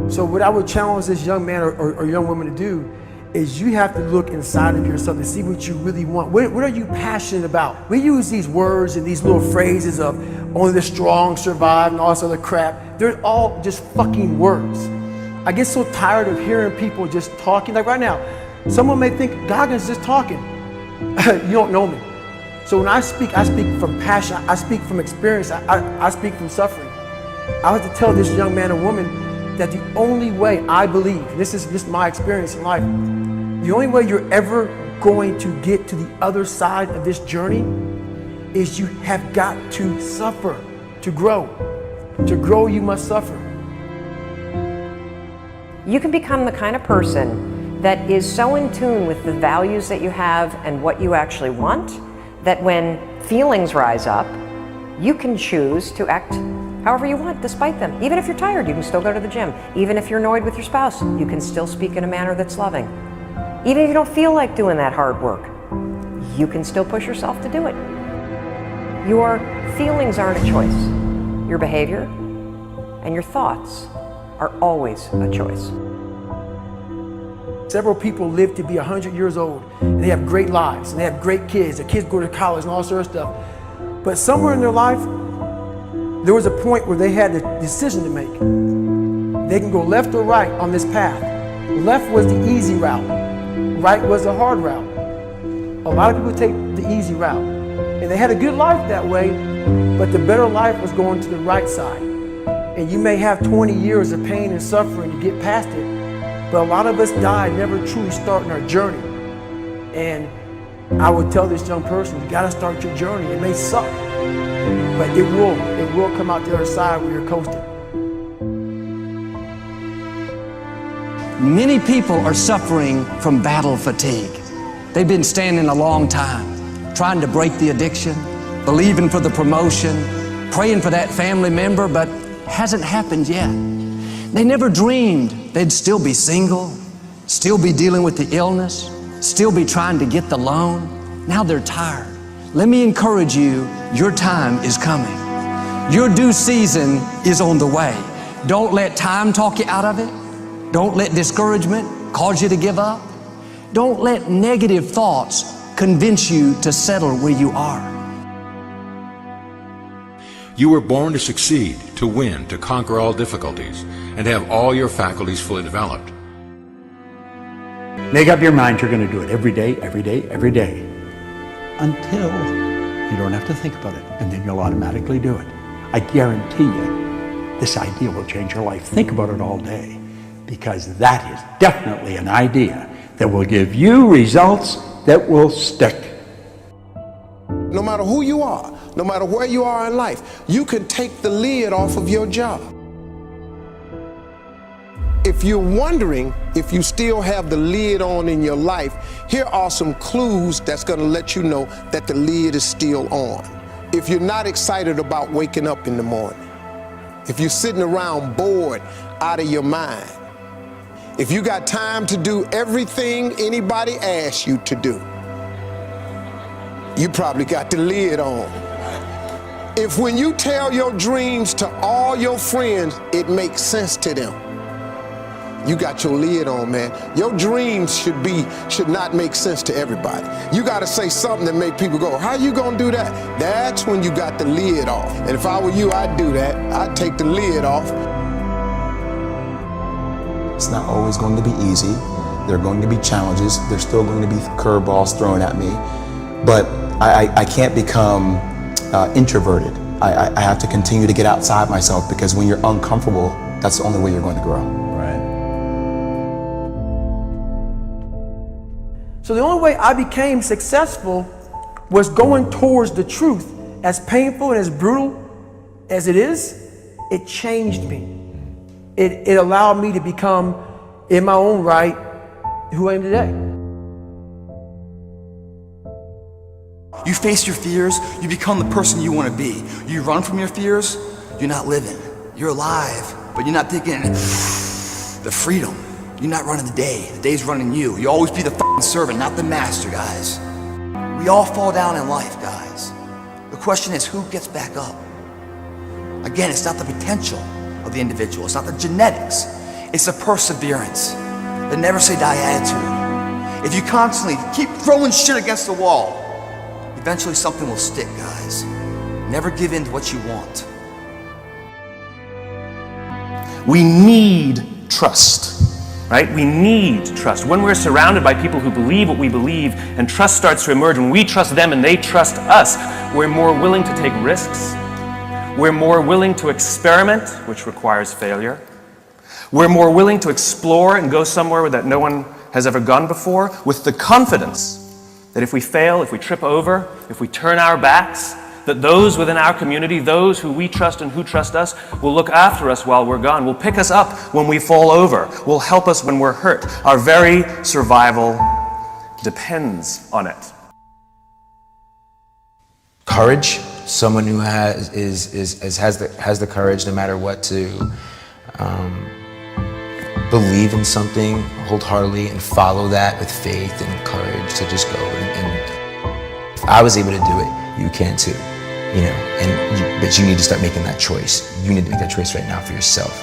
So what I would challenge this young man or young woman to do is you have to look inside of yourself to see what you really want. What are you passionate about? We use these words and these little phrases of only the strong survive and all this other crap. They're all just fucking words. I get so tired of hearing people just talking. Like right now, someone may think Goggins just talking. You don't know me. So when I speak from passion, I speak from experience, I speak from suffering. I have to tell this young man or woman that the only way I believe, and this is just my experience in life, the only way you're ever going to get to the other side of this journey is you have got to suffer to grow. To grow, you must suffer. You can become the kind of person that is so in tune with the values that you have and what you actually want, that when feelings rise up, you can choose to act however you want despite them. Even if you're tired, you can still go to the gym. Even if you're annoyed with your spouse, you can still speak in a manner that's loving. Even if you don't feel like doing that hard work, you can still push yourself to do it. Your feelings aren't a choice. Your behavior and your thoughts are always a choice. Several people live to be 100 years old, and they have great lives, and they have great kids. Their kids go to college and all sorts of stuff. But somewhere in their life, there was a point where they had a decision to make. They can go left or right on this path. Left was the easy route. Right was the hard route. A lot of people take the easy route. And they had a good life that way, but the better life was going to the right side. And you may have 20 years of pain and suffering to get past it, but a lot of us die never truly starting our journey. And I would tell this young person, you gotta start your journey. It may suck, but it will come out the other side where you're coasting. Many people are suffering from battle fatigue. They've been standing a long time, trying to break the addiction, believing for the promotion, praying for that family member, but hasn't happened yet. They never dreamed they'd still be single, still be dealing with the illness, still be trying to get the loan. Now they're tired. Let me encourage you, your time is coming. Your due season is on the way. Don't let time talk you out of it. Don't let discouragement cause you to give up. Don't let negative thoughts convince you to settle where you are. You were born to succeed, to win, to conquer all difficulties, and have all your faculties fully developed. Make up your mind you're going to do it every day, every day, every day, until you don't have to think about it, and then you'll automatically do it. I guarantee you, this idea will change your life. Think about it all day, because that is definitely an idea that will give you results that will stick. No matter who you are, no matter where you are in life, you can take the lid off of your job. If you're wondering if you still have the lid on in your life, here are some clues that's going to let you know that the lid is still on. If you're not excited about waking up in the morning, if you're sitting around bored out of your mind, if you got time to do everything anybody asks you to do, you probably got the lid on. If when you tell your dreams to all your friends, it makes sense to them, you got your lid on, man. Your dreams should not make sense to everybody. You got to say something that make people go, how you gonna do that? That's when you got the lid off. And if I were you, I'd do that. I'd take the lid off. It's not always going to be easy. There are going to be challenges. There's still going to be curveballs thrown at me. But I can't become introverted. I have to continue to get outside myself, because when you're uncomfortable, that's the only way you're going to grow. Right. So the only way I became successful was going towards the truth. As painful and as brutal as it is, it changed me. It allowed me to become, in my own right, who I am today. You face your fears, you become the person you want to be. You run from your fears, you're not living. You're alive, but you're not taking the freedom. You're not running the day. The day's running you. You always be the fucking servant, not the master, guys. We all fall down in life, guys. The question is, who gets back up? Again, it's not the potential of the individual. It's not the genetics. It's a perseverance, the never say die attitude. If you constantly keep throwing shit against the wall, eventually something will stick, guys. Never give in to what you want. We need trust, right? We need trust. When we're surrounded by people who believe what we believe and trust starts to emerge, when we trust them and they trust us, we're more willing to take risks. We're more willing to experiment, which requires failure. We're more willing to explore and go somewhere that no one has ever gone before, with the confidence that if we fail, if we trip over, if we turn our backs, that those within our community, those who we trust and who trust us, will look after us while we're gone, will pick us up when we fall over, will help us when we're hurt. Our very survival depends on it. Courage, someone who has the courage no matter what to believe in something wholeheartedly and follow that with faith and courage to just go. And if I was able to do it, you can too. You know, but you need to start making that choice. You need to make that choice right now for yourself.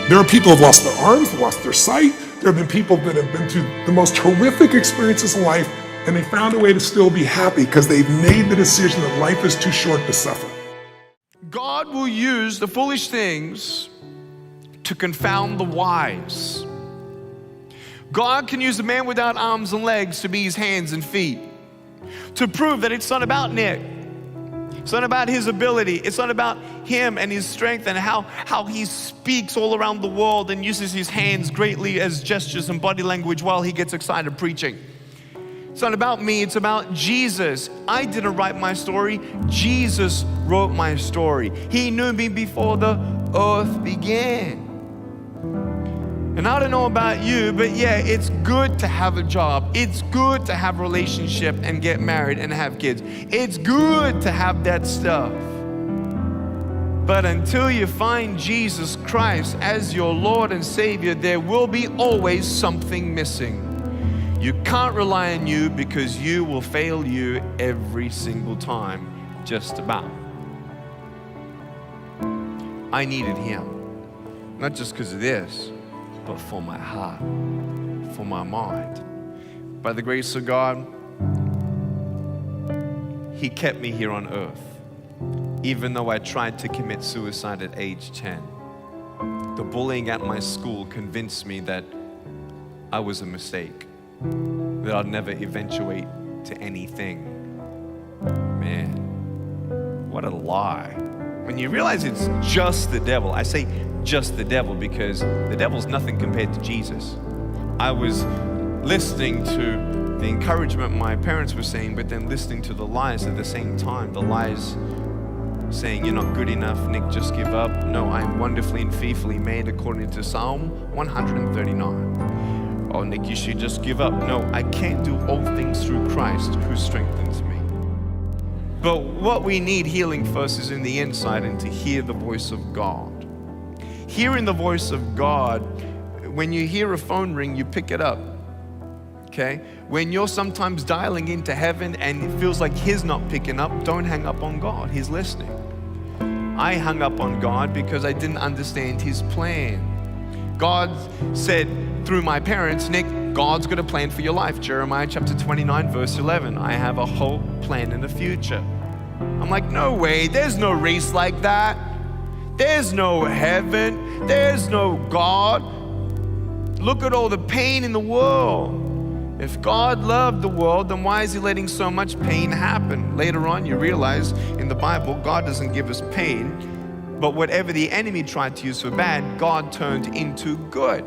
There are people who have lost their arms, lost their sight. There have been people that have been through the most horrific experiences in life, and they found a way to still be happy because they've made the decision that life is too short to suffer. God will use the foolish things to confound the wise. God can use a man without arms and legs to be his hands and feet, to prove that it's not about Nick. It's not about his ability. It's not about him and his strength and how he speaks all around the world and uses his hands greatly as gestures and body language while he gets excited preaching. It's not about me, it's about Jesus. I didn't write my story, Jesus wrote my story. He knew me before the earth began. And I don't know about you, but yeah, it's good to have a job. It's good to have a relationship and get married and have kids. It's good to have that stuff. But until you find Jesus Christ as your Lord and Savior, there will be always something missing. You can't rely on you because you will fail you every single time, just about. I needed Him, not just because of this, but for my heart, for my mind. By the grace of God, He kept me here on earth, even though I tried to commit suicide at age 10. The bullying at my school convinced me that I was a mistake, that I'd never eventuate to anything. Man, what a lie. When you realize it's just the devil, I say just the devil because the devil's nothing compared to Jesus. I was listening to the encouragement my parents were saying, but then listening to the lies at the same time. The lies saying, you're not good enough, Nick, just give up. No, I am wonderfully and fearfully made according to Psalm 139. Oh, Nick, you should just give up. No, I can't do all things through Christ who strengthens me. But what we need healing first is in the inside and to hear the voice of God. Hearing the voice of God, when you hear a phone ring, you pick it up, okay? When you're sometimes dialing into heaven and it feels like He's not picking up, don't hang up on God, He's listening. I hung up on God because I didn't understand His plan. God said through my parents, Nick, God's got a plan for your life. Jeremiah chapter 29, verse 11. I have a hope, plan, and a future. I'm like, no way, there's no race like that. There's no heaven, there's no God. Look at all the pain in the world. If God loved the world, then why is He letting so much pain happen? Later on, you realize in the Bible, God doesn't give us pain, but whatever the enemy tried to use for bad, God turned into good.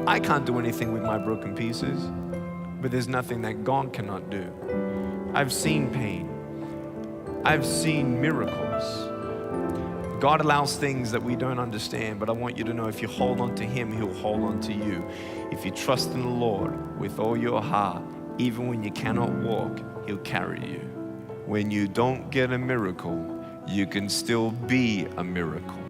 I can't do anything with my broken pieces, but there's nothing that God cannot do. I've seen pain. I've seen miracles. God allows things that we don't understand, but I want you to know if you hold on to Him, He'll hold on to you. If you trust in the Lord with all your heart, even when you cannot walk, He'll carry you. When you don't get a miracle, you can still be a miracle.